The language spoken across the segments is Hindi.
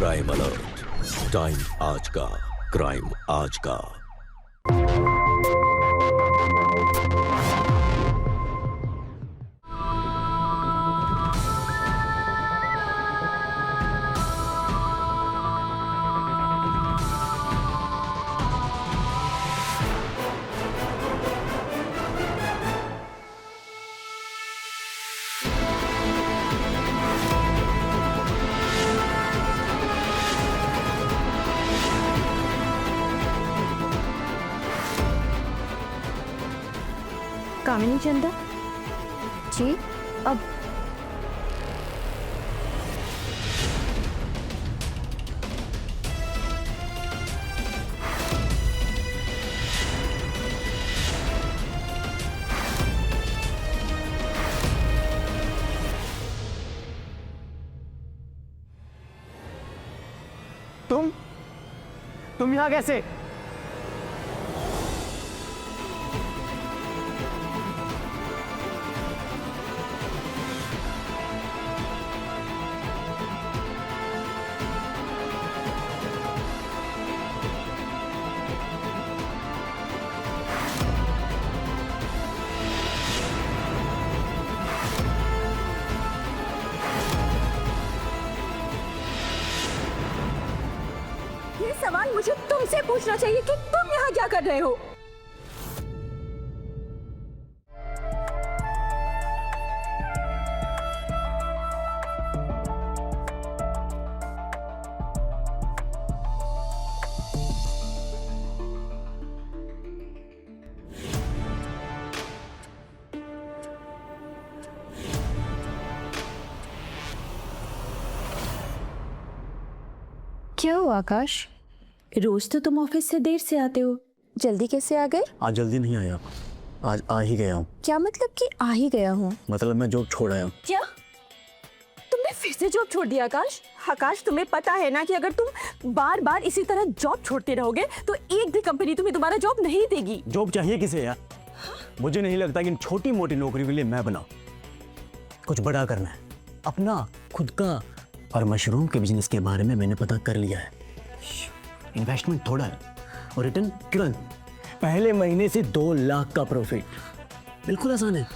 क्राइम अलर्ट, टाइम आज का, क्राइम आज का। कामिनी चंदा जी, अब तुम यहाँ कैसे? ये सवाल मुझे तुमसे पूछना चाहिए कि तुम यहाँ क्या कर रहे हो? क्या हुआ आकाश? रोज तो तुम ऑफिस से देर से आते हो, जल्दी कैसे आ गए? आज जल्दी नहीं आया, आज आ ही गया हूँ। क्या मतलब कि आ ही गया हूँ? मतलब मैं जॉब छोड़ आया हूँ। क्या तुमने फिर से जॉब छोड़ दिया आकाश? आकाश, तुम्हें पता है ना कि अगर तुम बार बार इसी तरह जॉब छोड़ते रहोगे तो एक भी कंपनी तुम्हें दोबारा जॉब नहीं देगी। जॉब चाहिए किसे यार? मुझे नहीं लगता कि छोटी मोटी नौकरी के लिए मैं बना, कुछ बड़ा करना है, अपना खुद का। और मशरूम के बिजनेस के बारे में मैंने पता कर लिया है। इन्वेस्टमेंट थोड़ा है और रिटर्न तुरंत, पहले महीने से 2 लाख का प्रॉफिट। बिल्कुल आसान है।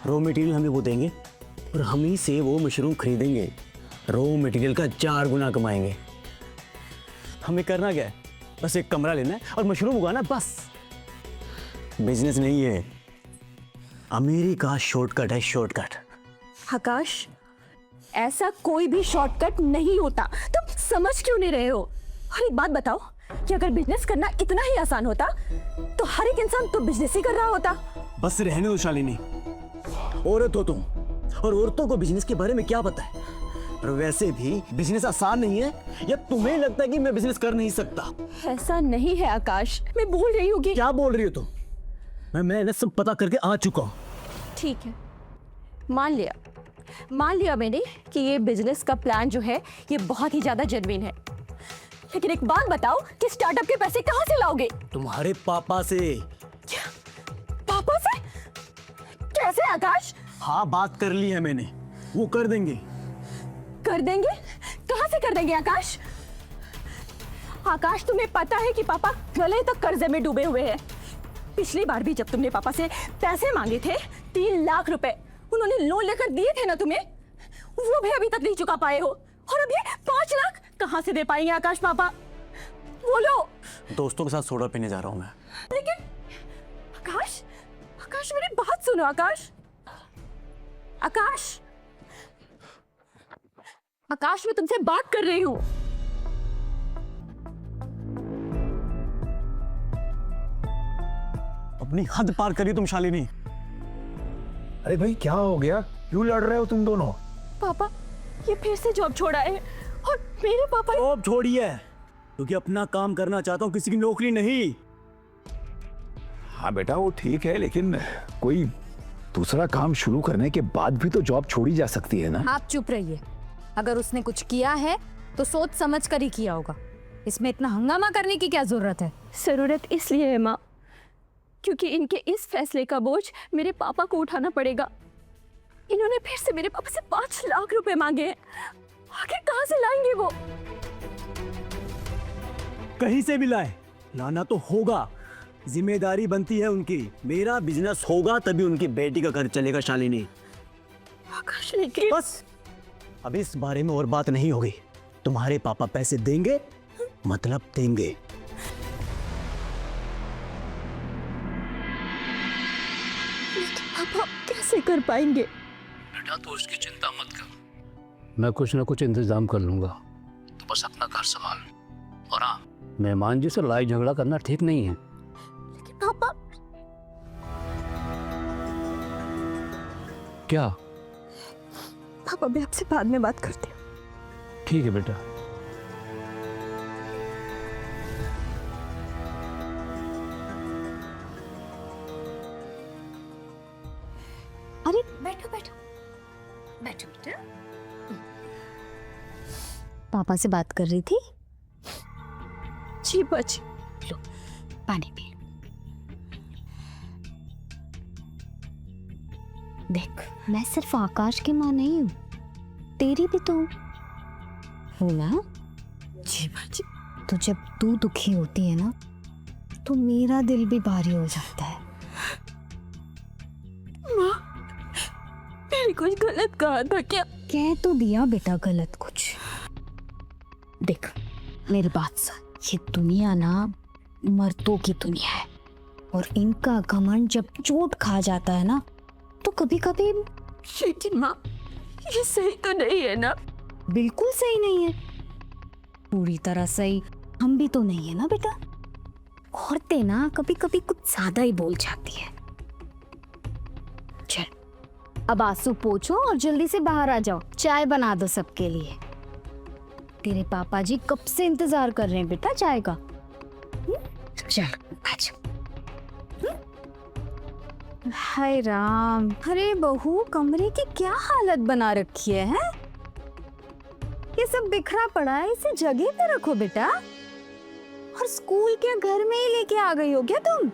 रॉ मटेरियल हमें वो देंगे और हम ही से वो मशरूम खरीदेंगे। रॉ मटेरियल का 4 गुना कमाएंगे। हमें करना क्या है? बस एक कमरा लेना है और मशरूम उगाना, बस। बिजनेस नहीं है, अमेरिका शॉर्टकट है, शॉर्टकट। आकाश, ऐसा कोई भी शॉर्टकट नहीं होता, तुम समझ क्यों नहीं रहे हो? और एक बात बताओ कि अगर बिजनेस करना इतना ही आसान होता तो हर एक इंसान तो बिजनेस ही कर रहा होता। बस रहने दो शालिनी, औरत हो तुम और औरतों को बिजनेस के बारे में क्या पता है? और वैसे भी बिजनेस आसान नहीं है, या तुम्हें लगता है कि मैं बिजनेस कर नहीं सकता? ऐसा नहीं है आकाश, मैं बोल रही हूँ कि क्या बोल रही हो तुम? मैंने सब पता करके आ चुका हूँ। ठीक है, मान लिया मैंने कि ये बिजनेस का प्लान जो है ये बहुत ही ज्यादा जेन्युइन है, लेकिन एक बात बताओ कि स्टार्टअप के पैसे कहाँ से लाओगे? तुम्हारे पापा से। क्या? पापा से? कैसे आकाश? हाँ, बात कर ली है मैंने, वो कर देंगे। कर देंगे? कहाँ से कर देंगे आकाश? आकाश, तुम्हें पता है कि पापा गले तक कर्जे में डूबे हुए हैं। पिछली बार भी जब तुमने पापा से पैसे मांगे थे 3 लाख रुपए, उन्होंने लोन लेकर दिए थे ना तुम्हें, वो भी अभी तक नहीं चुका पाए हो। और अब ये 5 लाख कहाँ से दे पाएंगे आकाश पापा? बोलो। दोस्तों के साथ सोडा पीने जा रहा हूँ मैं। लेकिन आकाश, आकाश मेरी बात सुनो आकाश। आकाश, आकाश, मैं तुमसे बात कर रही हूँ। अपनी हद पार करी तुम शालिनी। अरे भाई, क्या हो गया? क्यों लड़ रहे हो तुम दोनों? पापा, ये फिर से जॉब छोड़ा है और मेरे पापा जॉब छोड़ी है क्योंकि अपना काम करना चाहता हूँ, किसी की नौकरी नहीं। हाँ बेटा, वो ठीक है, लेकिन कोई दूसरा काम शुरू करने के बाद भी तो जॉब छोड़ी जा सकती है ना। आप चुप रहिए। अगर उसने कुछ किया है तो सोच समझ कर ही किया होगा। इसमें इतना हंगामा करने की क्या जरूरत है? जरूरत इसलिए है माँ क्योंकि इनके इस फैसले का बोझ मेरे पापा को उठाना पड़ेगा। इन्होंने फिर से मेरे पापा से 5 लाख रुपए मांगे हैं। आखिर कहाँ कहाँ से लाएंगे वो? कहीं से भी लाए, लाना तो होगा, जिम्मेदारी बनती है उनकी। मेरा बिजनेस होगा तभी उनकी बेटी का घर चलेगा शालिनी। आकाश लेकिन बस अब इस बारे में और बात नहीं होगी। तुम्हारे पापा पैसे देंगे मतलब देंगे। पापा कैसे कर पाएंगे? बेटा तो उसकी चिंता मत कर, मैं कुछ ना कुछ इंतजाम कर लूंगा। तो बस अपना घर संभाल। और हाँ, मेहमान जी से लड़ाई झगड़ा करना ठीक नहीं है। लेकिन पापा, क्या? पापा मैं आपसे बाद में बात करती हूँ। ठीक है बेटा। अरे बैठो बैठो बैठो बेटा। पापा से बात कर रही थी? जी बच। लो पानी पी। देख, मैं सिर्फ आकाश की माँ नहीं हूँ, तेरी भी तो हूँ ना। जी बच। तो जब तू दुखी होती है ना, तो मेरा दिल भी भारी हो जाता है। माँ, मैंने कुछ गलत कहा था क्या? कह तो दिया बेटा गलत कुछ। देख मेरी बात सुन, ये दुनिया ना मर्दों की दुनिया है, और इनका घमंड जब चोट खा जाता है ना, तो कभी कभी। लेकिन माँ, ये सही तो नहीं है ना? बिल्कुल सही नहीं है, पूरी तरह सही हम भी तो नहीं है ना बेटा। औरतें ना कभी कभी कुछ ज्यादा ही बोल जाती है। चल अब आंसू पोंछो और जल्दी से बाहर आ जाओ, चाय बना दो सबके लिए। तेरे पापा जी कब से इंतजार कर रहे हैं बेटा चाय का। चल आ जाओ। हाय राम, अरे बहू कमरे की क्या हालत बना रखी है, हैं? ये सब बिखरा पड़ा है, इसे जगह पे रखो बेटा। और स्कूल के घर में ही लेके आ गई हो क्या तुम?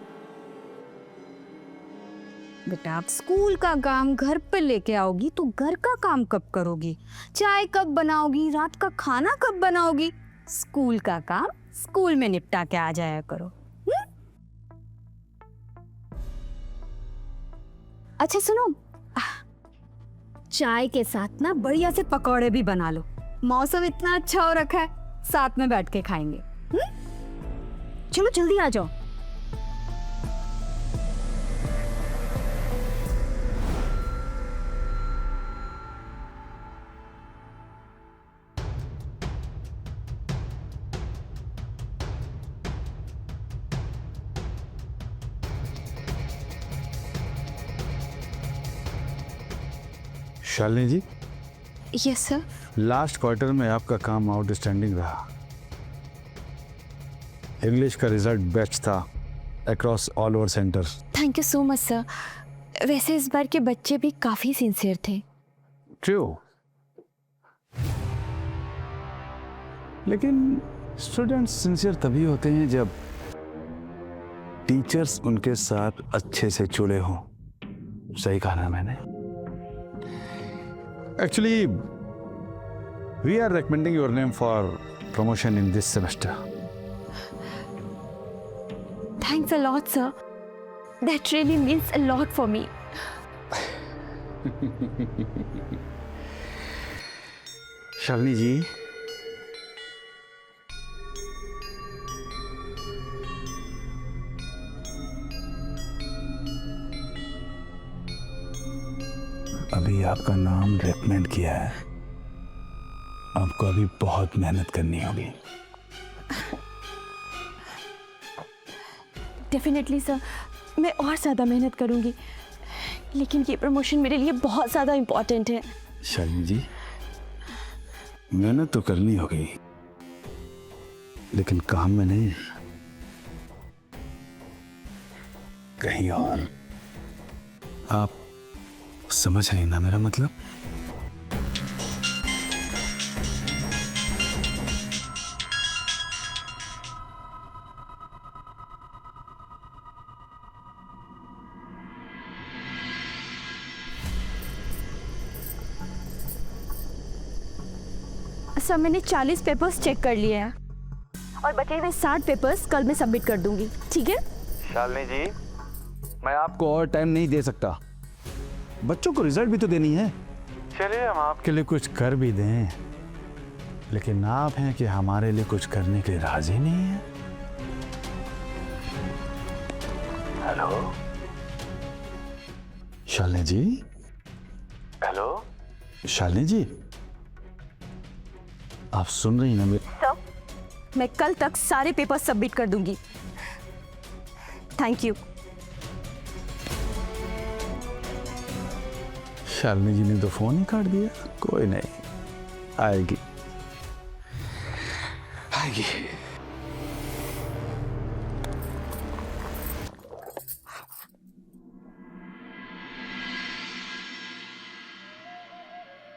बेटा आप स्कूल का काम घर पे लेके आओगी तो घर का काम कब करोगी? चाय कब बनाओगी? रात का खाना कब बनाओगी? स्कूल का काम स्कूल में निपटा के आ जाया करो। अच्छा सुनो, चाय के साथ ना बढ़िया से पकौड़े भी बना लो। मौसम इतना अच्छा हो रखा है, साथ में बैठ के खाएंगे। चलो जल्दी आ जाओ। शालिनी जी, यस सर। लास्ट क्वार्टर में आपका काम आउटस्टैंडिंग रहा। इंग्लिश का रिजल्ट बेस्ट था across all over centre. Thank you so much sir. वैसे इस बार के बच्चे भी काफी सिंसियर थे। ट्रू, लेकिन स्टूडेंट्स सिंसियर तभी होते हैं जब टीचर्स उनके साथ अच्छे से जुड़े हों। सही कहा ना मैंने? Actually we are recommending your name for promotion in this semester. Thanks a lot sir. That really means a lot for me. Shalini ji, अभी आपका नाम रेकमेंड किया है, आपको अभी बहुत मेहनत करनी होगी। डेफिनेटली सर, मैं और ज़्यादा मेहनत करूँगी, लेकिन ये प्रमोशन मेरे लिए बहुत ज़्यादा इम्पोर्टेंट है। शालिनी जी, मेहनत तो करनी होगी, लेकिन काम में नहीं, कहीं और। आप समझ रही ना मेरा मतलब? सर मैंने 40 पेपर्स चेक कर लिए हैं और बचे हुए 60 पेपर्स कल मैं सबमिट कर दूंगी, ठीक है? शालिनी जी, मैं आपको और टाइम नहीं दे सकता। बच्चों को रिजल्ट भी तो देनी है। चलिए हम आपके लिए कुछ कर भी दें, लेकिन आप हैं कि हमारे लिए कुछ करने के लिए राजी नहीं है। हेलो शालिनी जी। हेलो शालिनी जी, आप सुन रही ना मेरे? सर मैं कल तक सारे पेपर्स सबमिट कर दूंगी। Thank you. शालिनी जी ने तो फोन ही काट दिया। कोई नहीं, आएगी आएगी।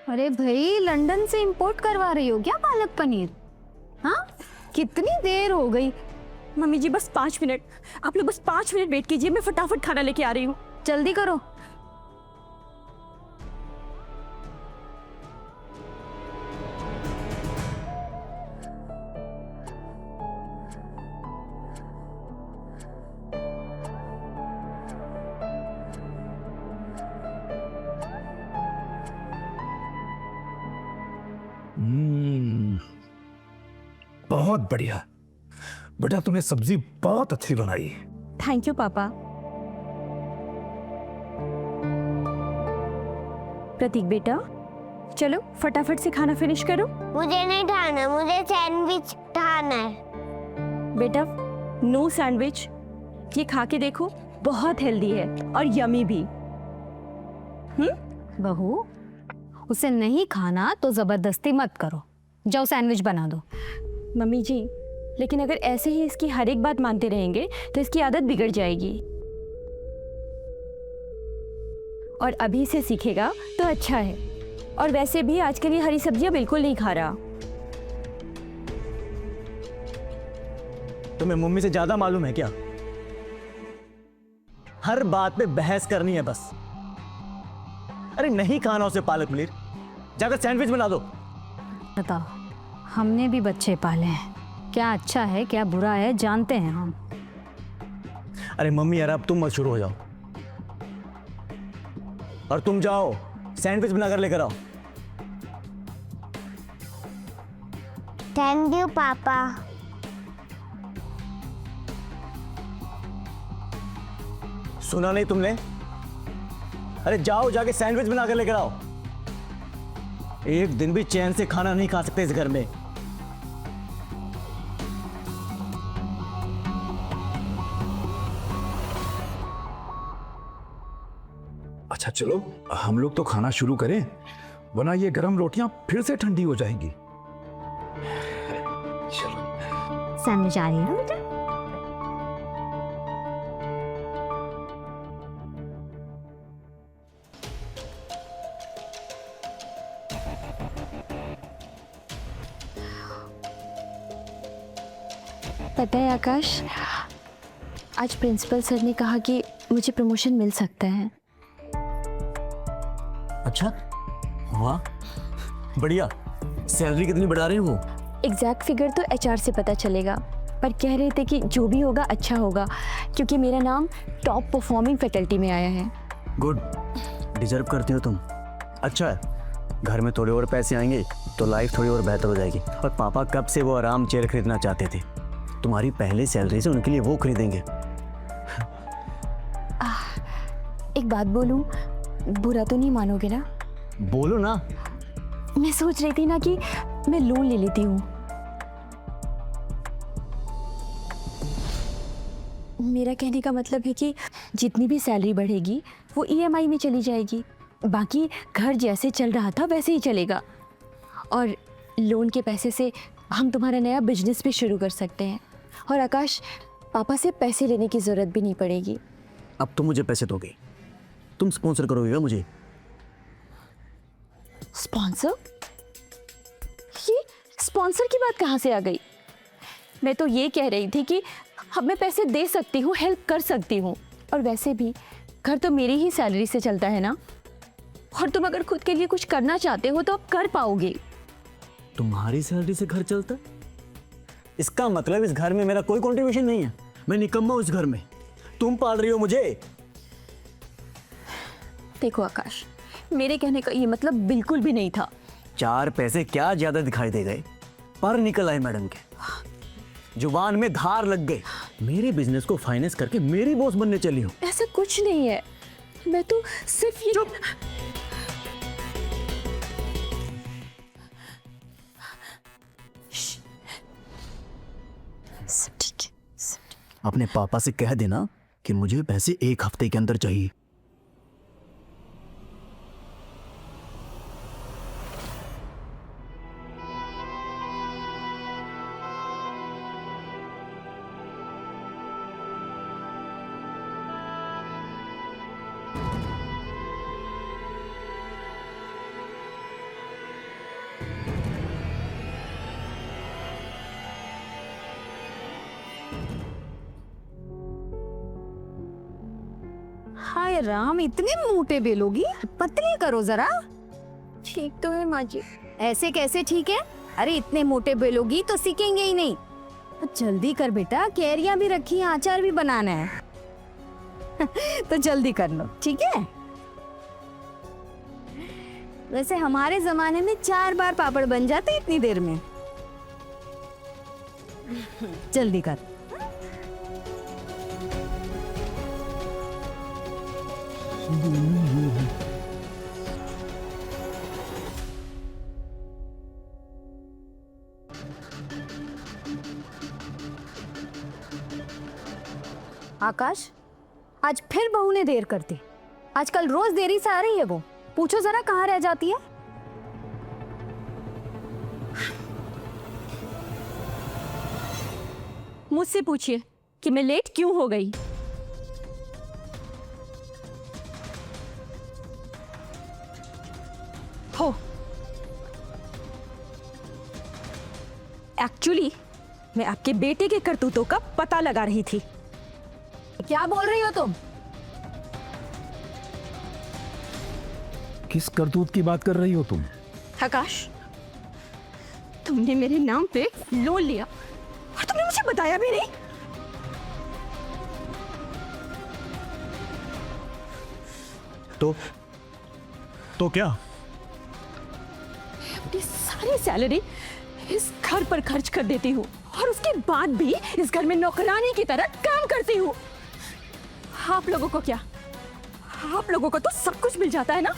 अरे भाई, लंदन से इंपोर्ट करवा रही हो क्या पालक पनीर? हाँ, कितनी देर हो गई। मम्मी जी बस 5 मिनट, आप लोग बस 5 मिनट वेट कीजिए, मैं फटाफट खाना लेके आ रही हूँ। जल्दी करो। बहुत बढ़िया बेटा, तुमने सब्जी बहुत अच्छी बनाई। थैंक यू पापा। प्रतीक बेटा, चलो फटाफट से खाना फिनिश करो। मुझे नहीं खाना, मुझे सैंडविच खाना है। बेटा नो सैंडविच, ये खा के देखो, बहुत हेल्दी है और यमी भी। बहू, उसे नहीं खाना तो जबरदस्ती मत करो, जाओ सैंडविच बना दो। मम्मी जी, लेकिन अगर ऐसे ही इसकी हर एक बात मानते रहेंगे तो इसकी आदत बिगड़ जाएगी, और अभी से सीखेगा तो अच्छा है। और वैसे भी आजकल ये हरी सब्जियां बिल्कुल नहीं खा रहा। तुम्हें मम्मी से ज्यादा मालूम है क्या? हर बात पे बहस करनी है बस। अरे नहीं खाना उसे पालक पनीर, जाकर सैंडविच बना दो। बताओ, हमने भी बच्चे पाले हैं, क्या अच्छा है क्या बुरा है जानते हैं हम। अरे मम्मी यार, अब तुम मत शुरू हो जाओ, और तुम जाओ सैंडविच बनाकर लेकर आओ। थैंक यू पापा। सुना नहीं तुमने? अरे जाओ, जाके सैंडविच बनाकर लेकर आओ। एक दिन भी चैन से खाना नहीं खा सकते इस घर में। अच्छा चलो, हम लोग तो खाना शुरू करें, वरना ये गरम रोटियां फिर से ठंडी हो जाएंगी। चलो। सैंडविच आ रही है ना बेटा? पता है आकाश, आज प्रिंसिपल सर ने कहा कि मुझे प्रमोशन मिल सकता है। अच्छा, वाह, बढ़िया। सैलरी कितनी बढ़ा रहे हैं वो? एग्जैक्ट फिगर तो एचआर से पता चलेगा, पर कह रहे थे कि जो भी होगा अच्छा होगा, क्योंकि मेरा नाम टॉप परफॉर्मिंग फैकल्टी में आया है। गुड, डिजर्व करते हो तुम। अच्छा है, घर में थोड़े और पैसे आएंगे तो लाइफ थोड़ी और बेहतर हो जाएगी। और पापा कब से वो आराम चेयर खरीदना चाहते थे, तुम्हारी पहले सैलरी से उनके लिए वो खरीदेंगे। एक बात बोलूं, बुरा तो नहीं मानोगे ना? बोलो ना। मैं सोच रही थी ना कि मैं लोन ले लेती हूँ। मेरा कहने का मतलब है कि जितनी भी सैलरी बढ़ेगी वो ईएमआई में चली जाएगी, बाकी घर जैसे चल रहा था वैसे ही चलेगा, और लोन के पैसे से हम तुम्हारा नया बिजनेस भी शुरू कर सकते हैं। और आकाश, पापा से पैसे लेने की ज़रूरत भी नहीं पड़ेगी। अब तो मुझे पैसे दोगे, तुम स्पॉन्सर करोगे मुझे? स्पॉन्सर? ये स्पॉन्सर की बात कहाँ से आ गई? मैं तो ये कह रही थी कि अब मैं पैसे दे सकती हूँ, हेल्प कर सकती हूँ, और वैसे भी घर तो मेरी ही सैलरी से चलता है ना। और तुम अगर खुद के लिए कुछ करना चाहते हो तो आप कर पाओगे। तुम्हारी सैलरी से घर चलता? इसका मतलब इस घर में मेरा कोई कंट्रीब्यूशन नहीं है। मैं निकम्मा हूं इस घर में, तुम पाल रही हो मुझे। देखो आकाश, मेरे कहने का ये मतलब बिल्कुल भी नहीं था। 4 पैसे क्या ज्यादा दिखाई दे गए, पर निकल आए मैडम के, जुबान में धार लग गई। मेरे बिजनेस को फाइनेंस करके मेरी बॉस बनने चली हो। ऐसा कुछ नहीं है, मैं तो सिर्फ ये सब ठीक है, सब ठीक है। अपने पापा से कह देना कि मुझे पैसे 1 हफ्ते के अंदर चाहिए। हाय राम, इतने मोटे बेलोगी, पतले करो जरा। ठीक तो है माँ जी। ऐसे कैसे ठीक है? अरे इतने मोटे बेलोगी तो सीखेंगे ही नहीं। जल्दी कर बेटा, कैरियां भी रखी हैं, अचार भी बनाना है। तो जल्दी कर लो, ठीक है? वैसे हमारे जमाने में 4 बार पापड़ बन जाते इतनी देर में। जल्दी कर। आकाश, आज फिर बहू ने देर कर दी। आजकल रोज देरी से आ रही है वो। पूछो जरा कहाँ रह जाती है। मुझसे पूछिए कि मैं लेट क्यों हो गई। हो एक्चुअली मैं आपके बेटे के करतूतों का पता लगा रही थी। क्या बोल रही हो तुम? किस करतूत की बात कर रही हो तुम? आकाश, तुमने मेरे नाम पे लोन लिया और तुमने मुझे बताया भी नहीं। तो क्या? अपनी सारी सैलरी इस घर पर खर्च कर देती हूँ और उसके बाद भी इस घर में नौकरानी की तरह काम करती हूँ। आप लोगों को क्या? आप लोगों को तो सब कुछ मिल जाता है ना,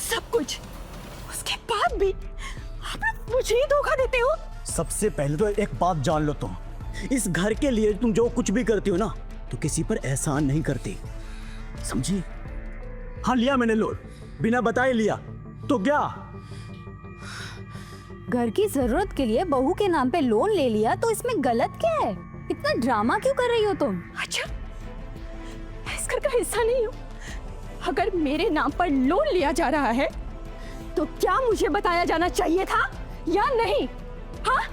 सब कुछ। उसके बाद भी आप लोग मुझे ही धोखा देते हो। सबसे पहले तो एक बात जान लो, तुम इस घर के लिए तुम जो कुछ भी करती हो ना, तो किसी पर एहसान नहीं करती, समझी? हाँ, लिया मैंने लोन, बिना बताए लिया, तो क्या? घर की जरूरत के लिए बहू के नाम पे लोन ले लिया तो इसमें गलत क्या है? इतना ड्रामा क्यों कर रही हो तुम? अच्छा, मैं इस घर का हिस्सा नहीं हूँ? अगर मेरे नाम पर लोन लिया जा रहा है तो क्या मुझे बताया जाना चाहिए था या नहीं? हाँ?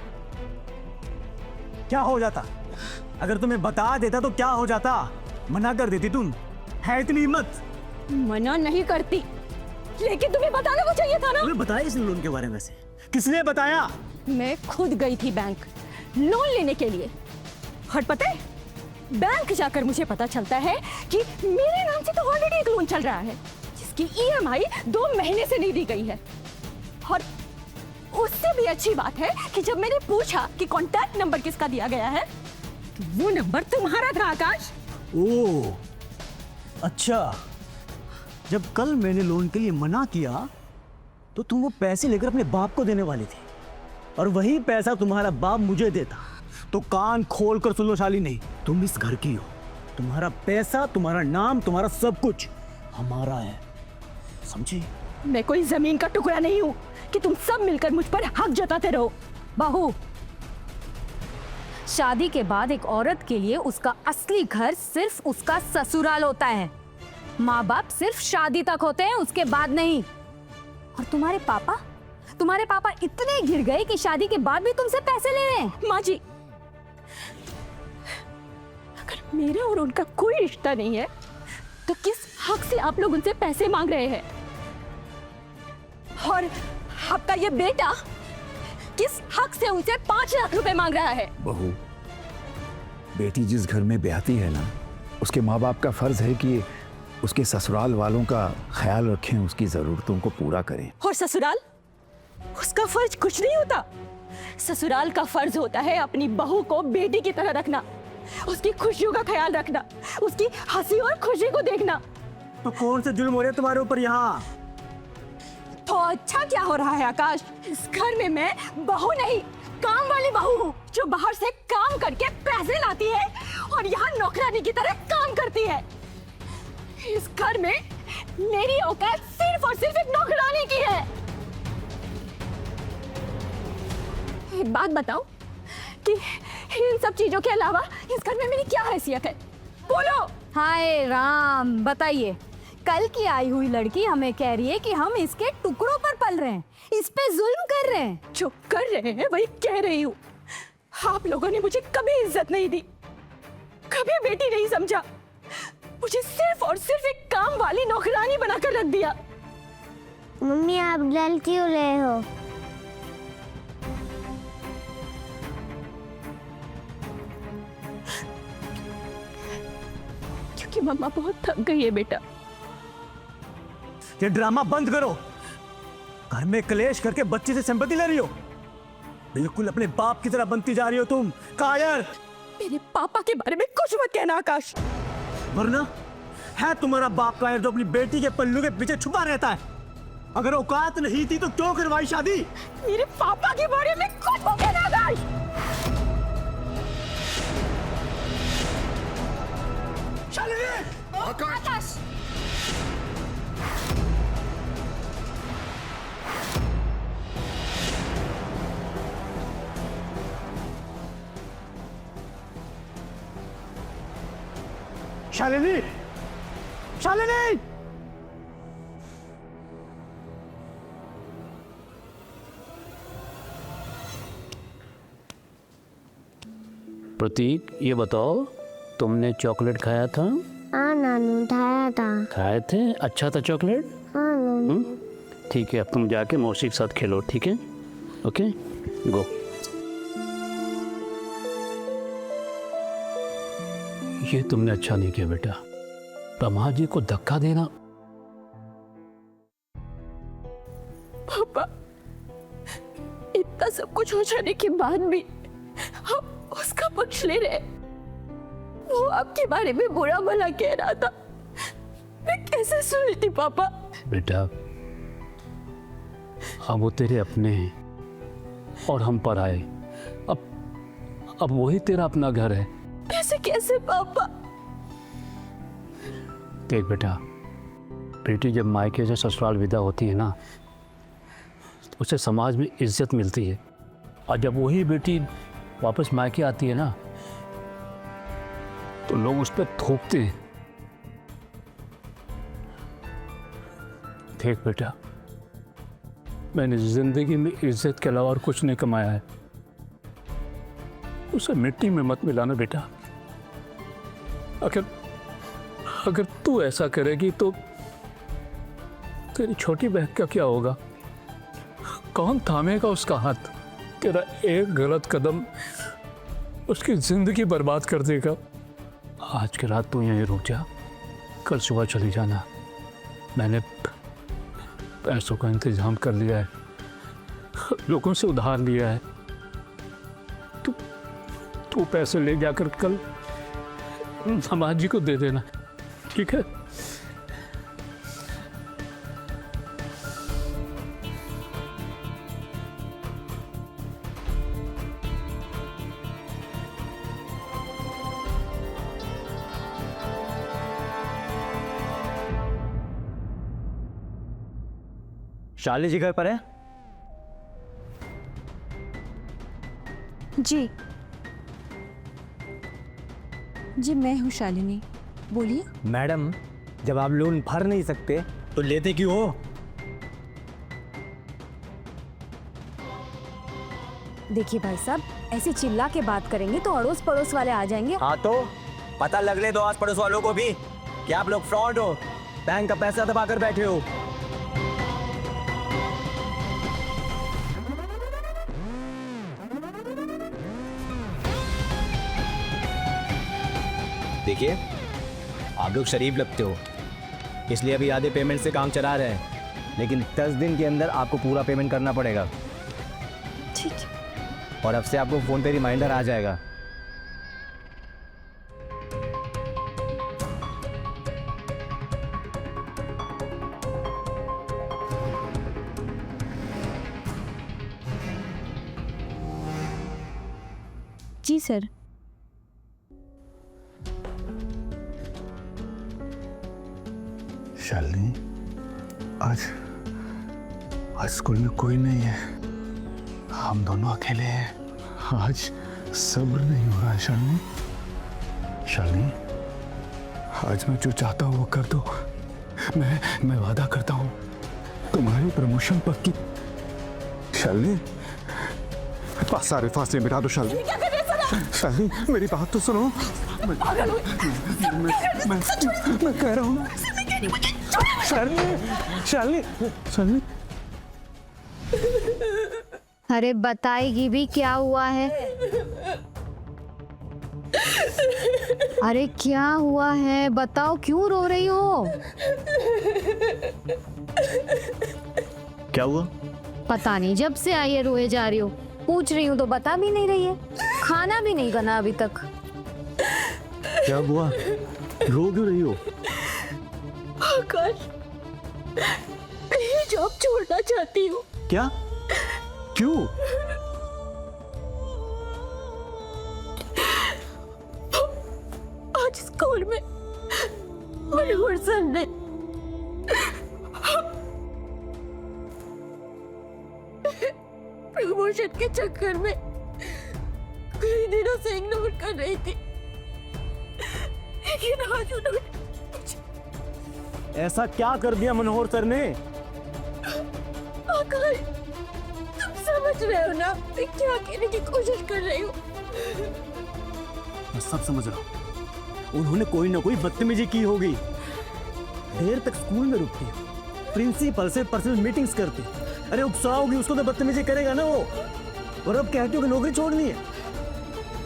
क्या हो जाता? अगर तुम्हें बता देता तो क्या हो जाता? मना कर देती तुम? है इतनी हिम्मत? मना नहीं करती, लेकिन तुम्हें बताना तो चाहिए था ना। तुम्हें बताया इस लोन के बारे में से? किसने बताया? मैं खुद गई थी बैंक लोन लेने के लिए, और पता है, बैंक जाकर मुझे पता चलता है कि मेरे नाम से तो ऑलरेडी एक लोन चल रहा है जिसकी ईएमआई 2 महीने से नहीं दी गई है। और उससे भी अच्छी बात है कि जब मैंने पूछा कि कॉन्टैक्ट नंबर किसका दिया गया है, तो वो नंबर तुम्हारा था आकाश। ओह, अच्छा। जब कल मैंने लोन के लिए मना किया तो तुम वो पैसे लेकर अपने बाप को देने वाली थी, और वही पैसा तुम्हारा बाप मुझे देता। तो कान खोल कर सुन लो शालिनी, तुम इस घर की हो, तुम्हारा पैसा, तुम्हारा नाम, तुम्हारा सब कुछ हमारा है, समझी? मैं कोई जमीन का टुकड़ा नहीं हूँ कि तुम सब मिलकर मुझ पर हक जताते रहो। बहू, शादी के बाद एक औरत के लिए उसका असली घर सिर्फ उसका ससुराल होता है। माँ बाप सिर्फ शादी तक होते हैं, उसके बाद नहीं। और तुम्हारे पापा इतने गिर गए कि शादी के बाद भी तुमसे पैसे ले रहे हैं। माँ जी, अगर मेरा और उनका कोई रिश्ता नहीं है तो किस हक से आप लोग उनसे पैसे मांग रहे हैं? और आपका ये बेटा किस हक से उनसे 5 लाख रुपए मांग रहा है? बहू, बेटी जिस घर में ब्याहती है ना, उसके माँ बाप का फर्ज है कि उसके ससुराल वालों का ख्याल रखें, उसकी जरूरतों को पूरा करें। और ससुराल, उसका फर्ज कुछ नहीं होता। ससुराल का फर्ज होता है अपनी बहू को बेटी की तरह रखना, उसकी खुशियों का ख्याल रखना, उसकी हंसी और खुशी को देखना। तो कौन से जुल्म हो रहे हैं तुम्हारे ऊपर यहाँ? तो अच्छा क्या हो रहा है आकाश? इस घर में मैं बहू नहीं, काम वाली बहू हूँ, जो बाहर से काम करके पैसे लाती है और यहाँ नौकरानी की तरह काम करती है। इस घर में मेरी औकात सिर्फ और सिर्फ एक नौकरानी की है। एक बात बताओ कि इन सब चीजों के अलावा इस घर में मेरी क्या हैसियत है? बोलो। हाय राम, बताइए। कल की आई हुई लड़की हमें कह रही है कि हम इसके टुकड़ों पर पल रहे हैं, इस पे जुल्म कर रहे हैं। जो कर रहे हैं वही कह रही हूँ। आप लोगों ने मुझे कभी इज्जत नहीं दी, कभी बेटी नहीं समझा, मुझे सिर्फ और सिर्फ एक काम वाली नौकरानी बनाकर रख दिया। मम्मी आप डर क्यों रहे हो? क्योंकि मम्मा बहुत थक गई है बेटा। ये ड्रामा बंद करो। घर में कलेश करके बच्चे से सिंपैथी ले रही हो। बिल्कुल अपने बाप की तरह बनती जा रही हो तुम। कायर। मेरे पापा के बारे में कुछ मत कहना आकाश। वरना है तुम्हारा बाप कायर जो अपनी बेटी के पल्लू के पीछे छुपा रहता है। अगर औकात नहीं थी तो क्यों करवाई शादी? मेरे पापा के बारे में कुछ मत कहना आकाश। आकाश, शालिनी, शालिनी। प्रतीक, ये बताओ, तुमने चॉकलेट खाया था? हाँ नानू, खाया था। खाए थे? अच्छा था चॉकलेट? हाँ नानू। ठीक है, अब तुम जाके मौसी के साथ खेलो, ठीक है? ओके, गो। ये तुमने अच्छा नहीं किया बेटा, दामाद जी को धक्का देना। पापा, इतना सब कुछ हो जाने के बाद भी हम उसका पक्ष ले रहे। वो आपके बारे में बुरा भला कह रहा था, मैं कैसे सुनती पापा? बेटा, अब वो तेरे अपने हैं और हम पराए। अब वही तेरा अपना घर है। कैसे कैसे पापा? देख बेटा, बेटी जब मायके से ससुराल विदा होती है ना, तो उसे समाज में इज्जत मिलती है। और जब वही बेटी वापस मायके आती है ना, तो लोग उस पर थूकते हैं। देख बेटा, मैंने जिंदगी में इज्जत के अलावा और कुछ नहीं कमाया है। उसे मिट्टी में मत मिलाना बेटा। अगर तू ऐसा करेगी तो तेरी छोटी बहन का क्या होगा? कौन थामेगा उसका हाथ? तेरा एक गलत कदम उसकी जिंदगी बर्बाद कर देगा। आज की रात तू यहीं रुक जा, कल सुबह चली जाना। मैंने पैसों का इंतजाम कर लिया है, लोगों से उधार लिया है। तू पैसे ले जाकर कल समाज जी को दे देना, ठीक है? शालिनी जी घर पर है? जी जी, मैं हूँ शालिनी, बोलिए। मैडम, जब आप लोन भर नहीं सकते तो लेते क्यों हो? देखिए भाई साहब, ऐसे चिल्ला के बात करेंगे तो अड़ोस पड़ोस वाले आ जाएंगे। हाँ तो पता लग ले दो आस पड़ोस वालों को भी कि आप लोग फ्रॉड हो, बैंक का पैसा दबा कर बैठे हो। देखिए, आप लोग शरीफ लगते हो, इसलिए अभी आधे पेमेंट से काम चला रहे हैं, लेकिन 10 दिन के अंदर आपको पूरा पेमेंट करना पड़ेगा। ठीक है। और अब से आपको फोन पे रिमाइंडर आ जाएगा। जी सर। शालिनी, आज स्कूल में कोई नहीं है, हम दोनों अकेले हैं। आज सब्र नहीं हो रहा है शालिनी। शालिनी, आज मैं जो चाहता हूँ वो कर दो। मैं वादा करता हूँ तुम्हारी प्रमोशन पक्की। शालिनी, सारे फासले मिटा दो शालिनी। क्या कर रहे हो सना? शालिनी, मेरी बात तो सुनो। मैं कह रहा हूँ शालिनी, शालिनी, शालिनी। अरे बताएगी भी क्या हुआ है? अरे क्या हुआ है बताओ, क्यों रो रही हो? क्या हुआ? पता नहीं, जब से आई है रोए जा रही हो। पूछ रही हूँ तो बता भी नहीं रही है। खाना भी नहीं बना अभी तक। क्या हुआ? रो क्यों रही हो? आकाश, मैं ये जॉब छोड़ना चाहती हूँ। क्या? क्यों? आज स्कूल में मनोहर सर ने प्रमोशन के चक्कर में कई दिनों से इग्नोर कर रही थी, लेकिन आज उन्होंने ऐसा क्या कर दिया मनोहर सर ने? आकाश, तुम समझ रहे हो ना मैं क्या कहने की कोशिश कर रही हूँ? मैं सब समझ रहा हूँ। उन्होंने कोई ना कोई बदतमीजी की होगी। देर तक स्कूल में रुकती, प्रिंसिपल से पर्सनल मीटिंग्स करती। अरे उकसाओगी उसको तो बदतमीजी करेगा ना वो। और अब कहती हो कि नौकरी छोड़नी है।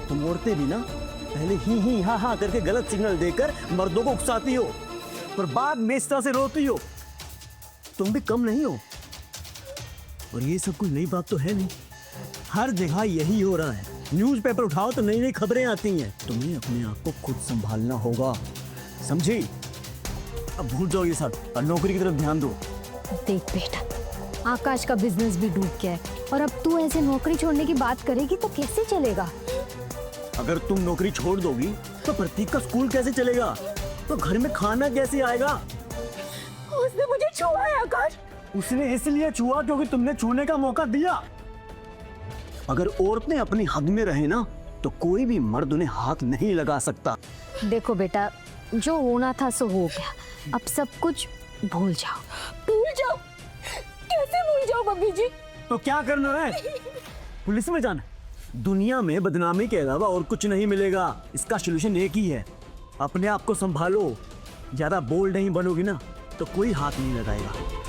तुम औरतें भी ना पहले ही हाँ हाँ करके गलत सिग्नल देकर मर्दों को उकसाती हो, पर बाद में इस तरह से रोती हो। तुम भी कम नहीं हो। और ये सब कोई नई बात तो है नहीं, हर जगह यही हो रहा है। न्यूज़पेपर उठाओ तो नई नई खबरें आती हैं। तुम्हें अपने आप को खुद संभालना होगा, समझी? अब भूल जाओ ये सब और नौकरी की तरफ ध्यान दो। देख बेटा, आकाश का बिजनेस भी डूब गया है और अब तू ऐसे नौकरी छोड़ने की बात करेगी तो कैसे चलेगा? अगर तुम नौकरी छोड़ दोगी तो प्रतीक का स्कूल कैसे चलेगा? तो घर में खाना कैसे आएगा? उसने मुझे छुआ है आकाश। उसने इसलिए छुआ क्योंकि तुमने छूने का मौका दिया। अगर औरतें अपनी हद में रहे ना तो कोई भी मर्द उन्हें हाथ नहीं लगा सकता। देखो बेटा, जो होना था सो हो गया, अब सब कुछ भूल जाओ। भूल जाओ? कैसे भूल जाओ मम्मी जी? तो क्या करना है? पुलिस में जाना? दुनिया में बदनामी के अलावा और कुछ नहीं मिलेगा। इसका सॉल्यूशन एक ही है, अपने आप को संभालो। ज्यादा बोल्ड नहीं बनोगी ना तो कोई हाथ नहीं लगाएगा।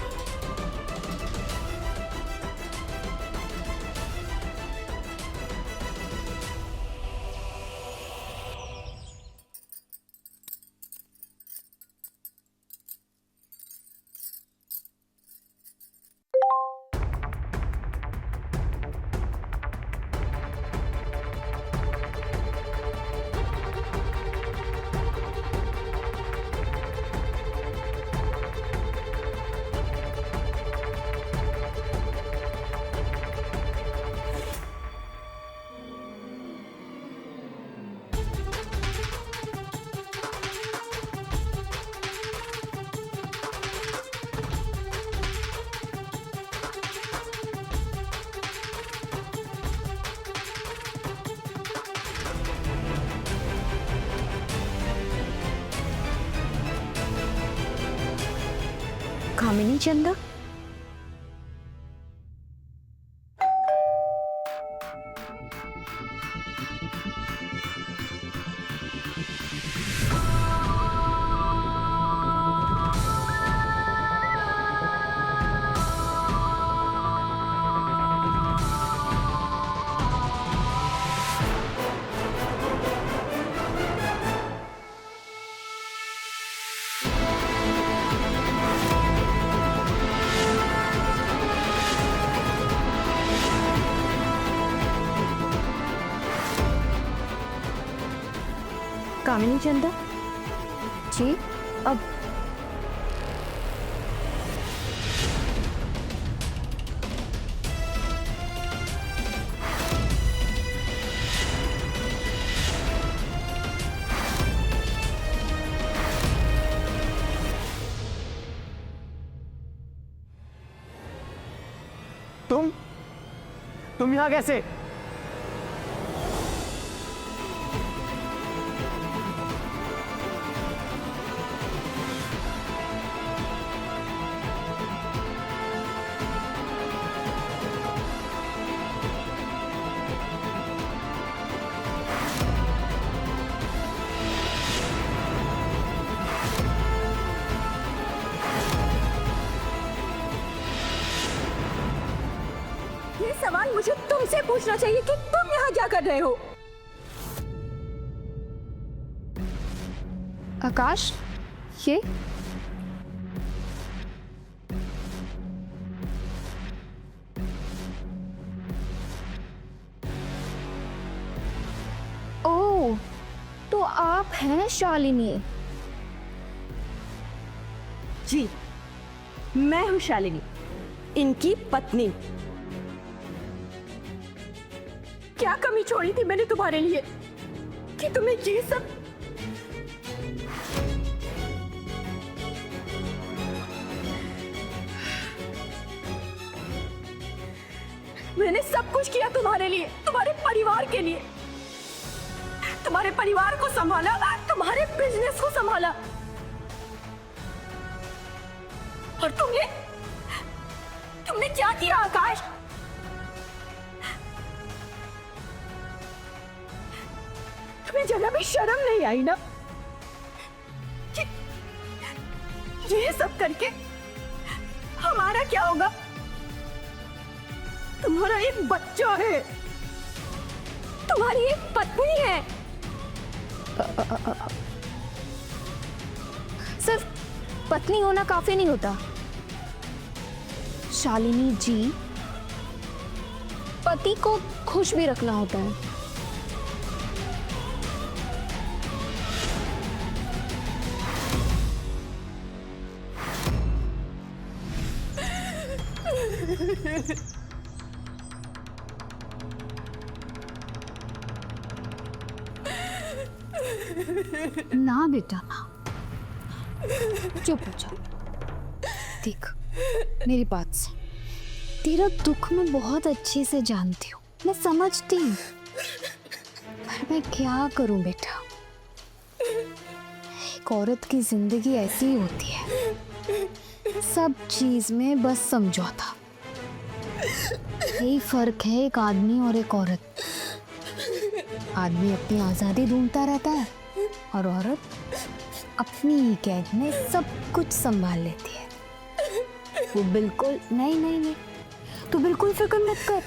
कामिनी चंदा, कामिनी चंदा जी, अब तुम यहाँ कैसे? ये सवाल मुझे तुमसे पूछना चाहिए कि तुम यहाँ क्या कर रहे हो? आकाश, ये ओह, तो आप हैं शालिनी? जी, मैं हूँ शालिनी, इनकी पत्नी। क्या कमी छोड़ी थी मैंने तुम्हारे लिए कि तुम्हें ये सब? मैंने सब कुछ किया तुम्हारे लिए, तुम्हारे परिवार के लिए। तुम्हारे परिवार को संभाला, तुम्हारे बिजनेस को संभाला, और तुमने क्या किया आकाश? तुम्हें जरा भी शर्म नहीं आई ना कि ये सब करके हमारा क्या होगा? तुम्हारा एक बच्चा है, तुम्हारी एक पत्नी है। सिर्फ पत्नी होना काफी नहीं होता शालिनी जी, पति को खुश भी रखना होता है। ना बेटा ना, चुप हो जा। देख मेरी बात से, तेरा दुख मैं बहुत अच्छे से जानती हूँ, मैं समझती हूँ, पर मैं क्या करूँ बेटा? एक औरत की जिंदगी ऐसी ही होती है, सब चीज में बस समझौता। यही फर्क है एक आदमी और एक औरत। आदमी अपनी आजादी ढूंढता रहता है और औरत अपनी ही कैद में सब कुछ संभाल लेती है। वो बिल्कुल नहीं, तू बिल्कुल फिक्र मत कर।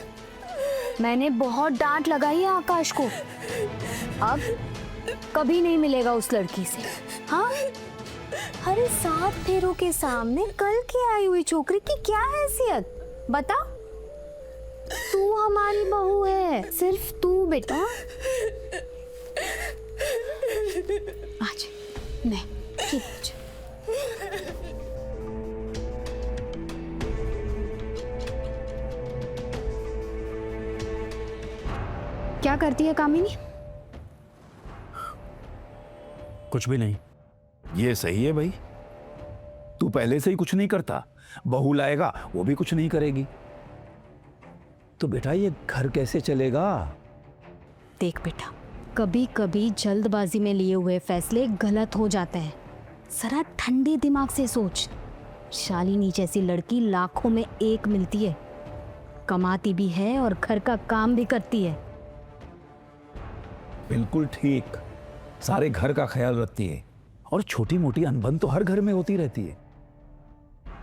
मैंने बहुत डांट लगाई है आकाश को, अब कभी नहीं मिलेगा उस लड़की से। हाँ, अरे 7 फेरों के सामने कल की आई हुई छोकरी की क्या हैसियत बता? तू हमारी बहू है, सिर्फ तू बेटा। आज नहीं, ठीक है। क्या करती है कामिनी? कुछ भी नहीं। ये सही है भाई, तू पहले से ही कुछ नहीं करता, बहू लाएगा वो भी कुछ नहीं करेगी, तो बेटा ये घर कैसे चलेगा? देख बेटा, कभी कभी जल्दबाजी में लिए हुए फैसले गलत हो जाते हैं। जरा ठंडे दिमाग से सोच। शालिनी जैसी लड़की लाखों में एक मिलती है, कमाती भी है और घर का काम भी करती है। बिल्कुल ठीक, सारे घर का ख्याल रखती है, और छोटी मोटी अनबन तो हर घर में होती रहती है।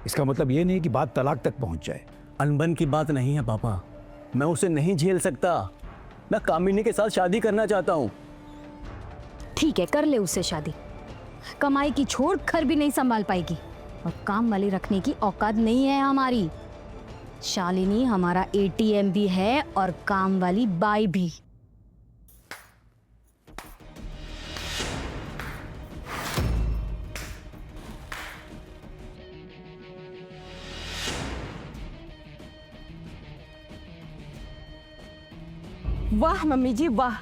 इसका मतलब ये नहीं कि बात तलाक तक पहुंच जाए। अनबन की बात नहीं है पापा, मैं उसे नहीं झेल सकता। मैं कामिनी के साथ शादी करना चाहता हूँ। ठीक है, कर ले उससे शादी। कमाई की छोड़ घर भी नहीं संभाल पाएगी, और काम वाली रखने की औकात नहीं है हमारी। शालिनी हमारा ATM भी है और काम वाली बाई भी। वाह मम्मी जी वाह,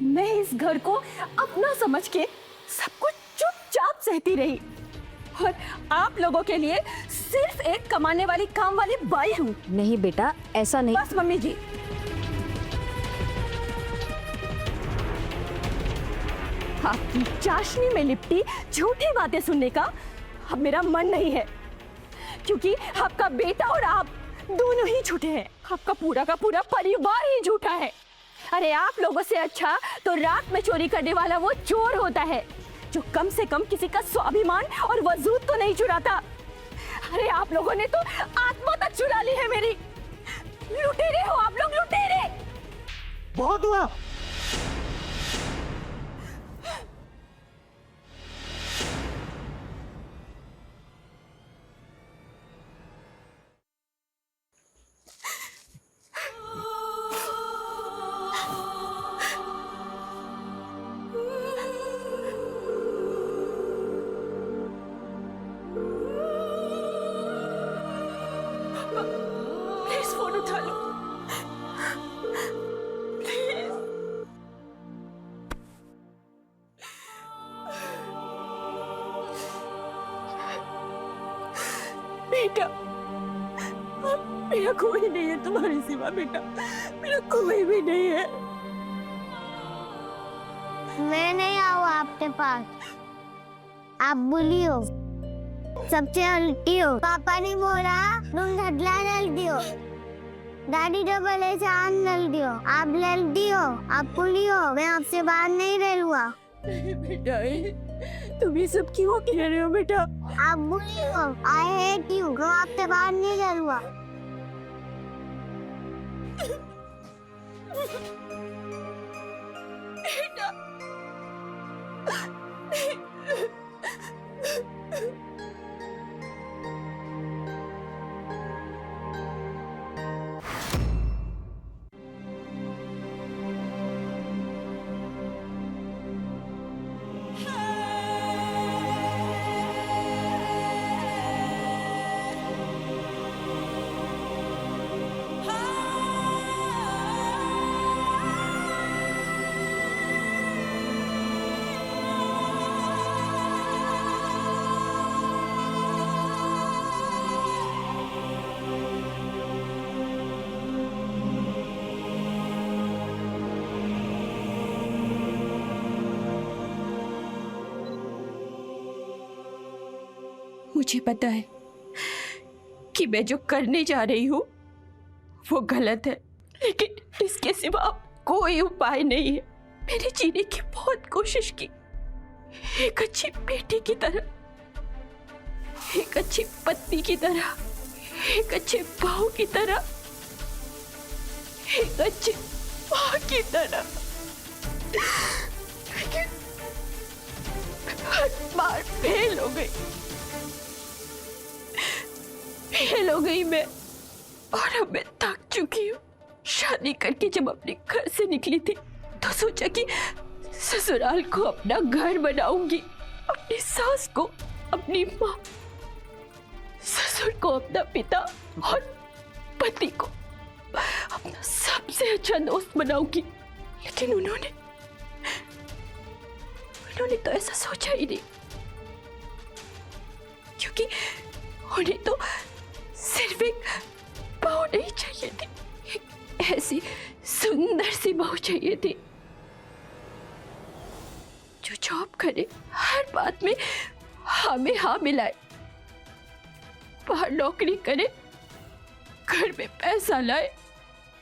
मैं इस घर को अपना समझ के सब कुछ चुपचाप सहती रही और आप लोगों के लिए सिर्फ एक कमाने वाली काम वाली बाई हूँ। नहीं बेटा, ऐसा नहीं। बस मम्मी जी, आपकी चाशनी में लिपटी झूठी बातें सुनने का अब मेरा मन नहीं है, क्योंकि आपका बेटा और आप दोनों ही झूठे हैं। आपका पूरा का पूरा परिवार ही झूठा है। अरे आप लोगों से अच्छा तो रात में चोरी करने वाला वो चोर होता है जो कम से कम किसी का स्वाभिमान और वजूद तो नहीं चुराता। अरे आप लोगों ने तो आत्मा तक चुरा ली है मेरी। लुटेरे हो आप लोग, लुटेरे। बहुत हुआ। प्लीज फोन उठा लो, प्लीज। बेटा, मेरा कोई नहीं है तुम्हारे सिवा। बेटा, मेरा कोई भी नहीं है। मैं नहीं आऊँ आपके पास, आप बुली हो, सबसे उल्टी हो। पापा ने बोला तुम धड़ला जल्दी हो, दादी तो बोले चांद जल्दी हो। आप जल्दी हो, आप बुली हो, मैं आपसे बाहर नहीं रहूँगा। बेटा, तुम ये सब क्यों कह रहे हो बेटा? आप बुली हो, आई हेट यू, मैं आपसे बाहर नहीं रहूँगा। बेटा, मुझे पता है कि मैं जो करने जा रही हूँ वो गलत है, लेकिन इसके सिवा कोई उपाय नहीं है। मैंने जीने की बहुत कोशिश की, एक अच्छी बेटी की तरह, एक अच्छी पत्नी की तरह, एक अच्छे बहू की तरह, एक अच्छी माँ की तरह, लेकिन हर बार फेल हो गई। फेल हो गई मैं, और अब मैं थक चुकी हूँ। शादी करके जब अपने घर से निकली थी तो सोचा कि ससुराल को अपना घर बनाऊंगी, अपनी सास को अपनी माँ, ससुर को अपना पिता और पति को अपना सबसे अच्छा दोस्त बनाऊंगी। लेकिन उन्होंने तो ऐसा सोचा ही नहीं, क्योंकि उन्हें तो सिर्फ एक बहू नहीं चाहिए थी, एक ऐसी सुंदर सी बहू चाहिए थी जो जॉब करे, हर बात में हाँ में हाँ मिलाए, बाहर नौकरी करे, घर में पैसा लाए,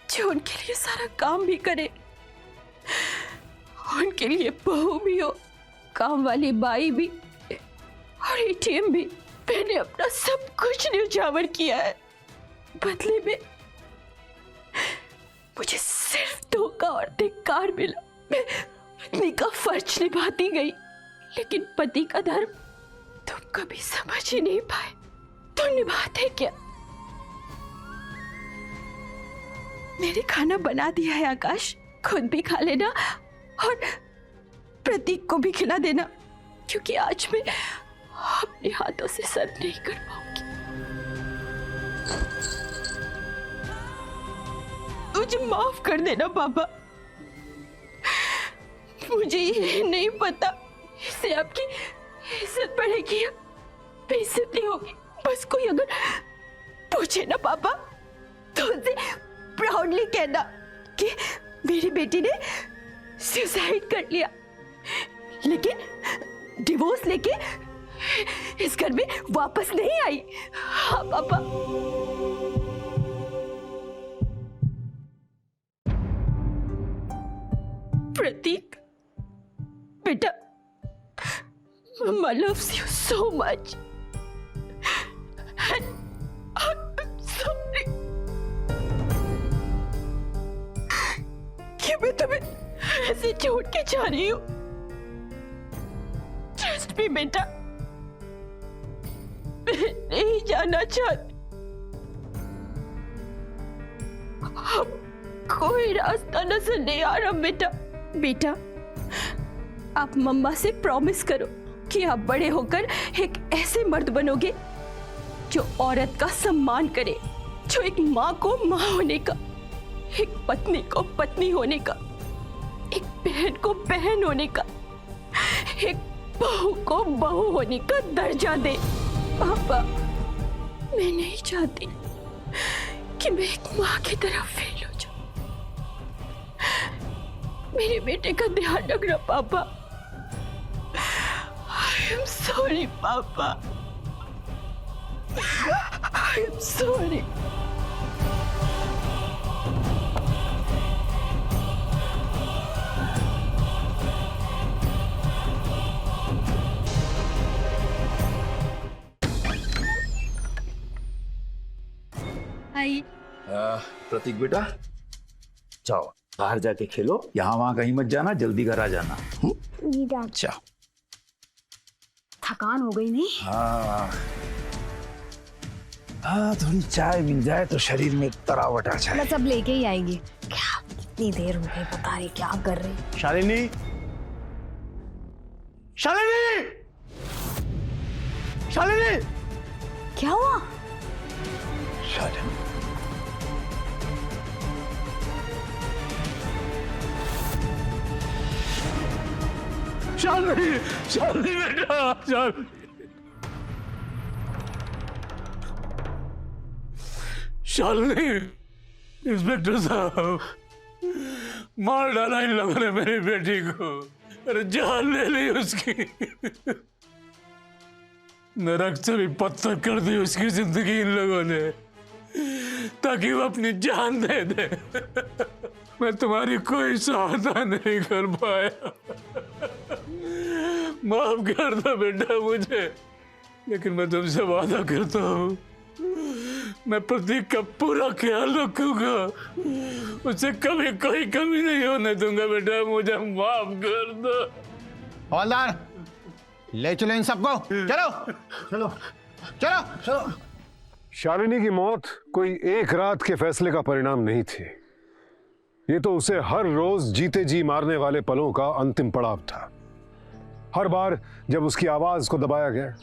जो उनके लिए सारा काम भी करे, उनके लिए बहू भी हो, काम वाली बाई भी और एटीएम भी। मैंने अपना सब कुछ न्यौछावर किया है, बदले में मुझे सिर्फ धोखा और धिक्कार मिला। मैं पत्नी का फर्ज निभाती गई, लेकिन पति का धर्म तुम कभी समझ ही नहीं पाए। तुम निभाते क्या? मैंने खाना बना दिया है आकाश, खुद भी खा लेना और प्रतीक को भी खिला देना, क्योंकि आज मैं अपने हाथों से सर्व नहीं कर पाऊंगी। मुझे माफ कर देना पापा, मुझे ये नहीं पता इससे आपकी इज्जत बढ़ेगी या बेइज्जती होगी। बस कोई अगर पूछे ना पापा तो उसे प्राउडली कहना कि मेरी बेटी ने सुसाइड कर लिया, लेकिन डिवोर्स लेके इस घर में वापस नहीं आई। हाँ पापा। प्रतीक बेटा, Mama loves you so much. And I'm sorry कि मैं तुम्हें ऐसे छोड़ के जा रही हूँ। Trust me बेटा, मैं नहीं जाना चाहती। अब कोई रास्ता नजर नहीं आ रहा बेटा। बेटा, आप मम्मा से प्रॉमिस करो कि आप बड़े होकर एक ऐसे मर्द बनोगे जो औरत का सम्मान करे, जो एक माँ को माँ होने का, एक पत्नी को पत्नी होने का, एक बहन को बहन होने का, एक बहू को बहू होने का दर्जा दे। पापा, मैं नहीं चाहती कि मैं एक माँ की तरह फेल हो जाऊं। मेरे बेटे का ध्यान रखना पापा। I am sorry पापा। I am sorry। आई प्रतीक बेटा, जाओ बाहर जाके खेलो, यहाँ वहां कहीं मत जाना, जल्दी घर आ जाना। अच्छा, थकान हो गई नहीं? हाँ, थोड़ी चाय मिल जाए तो शरीर में तरावट आ जाए। बस अब लेके ही आएगी। क्या कितनी देर हो गई, बता रही क्या कर रही। शालिनी, शालिनी, शालिनी, क्या हुआ? शालिनी, शालिनी, शालिनी बेटा, शालिनी, शालिनी, इंस्पेक्टर साहब, मार डाला इन लोगों ने मेरी बेटी को। अरे जान ले ली उसकी। नरक से भी पत्थर कर दी उसकी जिंदगी इन लोगों ने, ताकि वो अपनी जान दे दे। मैं तुम्हारी कोई सहायता नहीं कर पाया। माफ कर दो बेटा मुझे, लेकिन मैं तुमसे वादा करता हूँ मैं प्रतीक का पूरा ख्याल रखूंगा, उसे कभी कोई कमी नहीं होने दूंगा। बेटा मुझे माफ कर दो। हवलदार, ले चलो इन सबको। चलो चलो चलो चलो। शालिनी की मौत कोई एक रात के फैसले का परिणाम नहीं थी। ये तो उसे हर रोज जीते जी मारने वाले पलों का अंतिम पड़ाव था। हर बार जब उसकी आवाज को दबाया गया,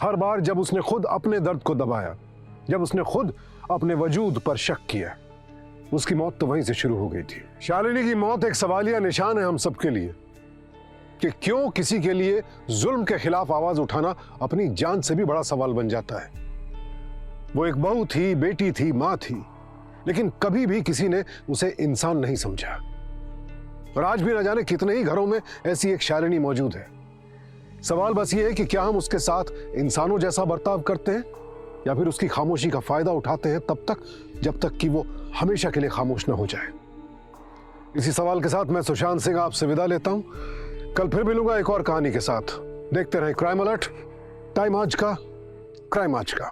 हर बार जब उसने खुद अपने दर्द को दबाया, जब उसने खुद अपने वजूद पर शक किया, उसकी मौत तो वहीं से शुरू हो गई थी। शालिनी की मौत एक सवालिया निशान है हम सबके लिए कि क्यों किसी के लिए जुल्म के खिलाफ आवाज उठाना अपनी जान से भी बड़ा सवाल बन जाता है। वो एक बहू थी, बेटी थी, मां थी, लेकिन कभी भी किसी ने उसे इंसान नहीं समझा। और आज भी न जाने कितने ही घरों में ऐसी एक शालिनी मौजूद है। सवाल बस ये है कि क्या हम उसके साथ इंसानों जैसा बर्ताव करते हैं या फिर उसकी खामोशी का फायदा उठाते हैं तब तक जब तक कि वो हमेशा के लिए खामोश न हो जाए। इसी सवाल के साथ मैं सुशांत सिंह आपसे विदा लेता हूं। कल फिर मिलूंगा एक और कहानी के साथ। देखते रहें क्राइम अलर्ट, टाइम आज का, क्राइम आज का।